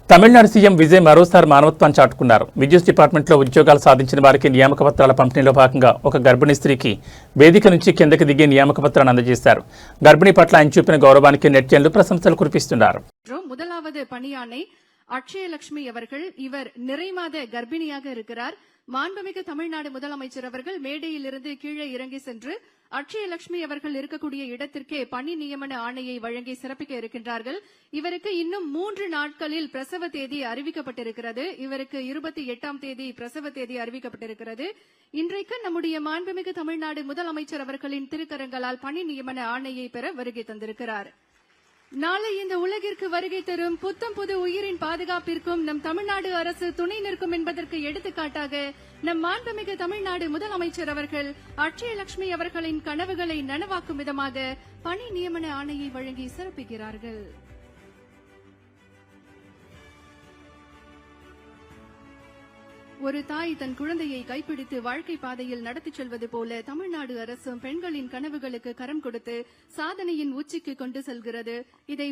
Tamil Nadu CM Vijay మరోసారి మానవత్వాన్ని చాటుకున్నారు. విద్యుత్ డిపార్ట్మెంట్లో ఉద్యోగాలు సాధించిన వారికి నియామక పత్రాల పంపిణీలో భాగంగా ఒక గర్భిణీ స్త్రీకి వేదిక నుంచి కిందకి దిగి నియామక పత్రాన్ని అందజేశారు. గర్భిణీ పట్ల ఆయన చూపిన గౌరవానికి నెటిజన్లు ప్రశంసలు కురిపిస్తున్నారు. முதலாவது பணியானை அக்ஷயலட்சுமி அவர்கள் இவர் நிறைமாத கர்ப்பிணியாக இருக்கிறார். மாண்புமிகு தமிழ்நாடு முதலமைச்சர் அவர்கள் மேடையிலிருந்து கீழே இறங்கி சென்று அக்ஷயலட்சுமி அவர்கள் இருக்கக்கூடிய இடத்திற்கே பணி நியமன ஆணையை வழங்கி சிறப்பிக்க இருக்கின்றார்கள். இவருக்கு இன்னும் 3 நாட்களில் பிரசவ தேதி அறிவிக்கப்பட்டிருக்கிறது. இவருக்கு 28ஆம் தேதி பிரசவ தேதி அறிவிக்கப்பட்டிருக்கிறது. இன்றைக்கு நம்முடைய மாண்புமிகு தமிழ்நாடு முதலமைச்சர் அவர்களின் திருக்கரங்களால் பணி நியமன ஆணையை பெற வருகை தந்திருக்கிறார். நாளை இந்த உலகிற்கு வருகை தரும் புத்தம் புது உயிரின் பாதுகாப்பிற்கும் நம் தமிழ்நாடு அரசு துணை நிற்கும் என்பதற்கு எடுத்துக்காட்டாக நம் மாண்புமிகு தமிழ்நாடு முதலமைச்சர் அவர்கள் அக்ஷயலட்சுமி அவர்களின் கனவுகளை நனவாக்கும் விதமாக பணி நியமன ஆணையை வழங்கி சிறப்பிக்கிறார்கள். ஒரு தாய் தன் குழந்தையை கைப்பிடித்து வாழ்க்கை பாதையில் நடத்திச் செல்வது போல தமிழ்நாடு அரசும் பெண்களின் கனவுகளுக்கு கரம் கொடுத்து சாதனையின் உச்சிக்கு கொண்டு செல்கிறது. இதை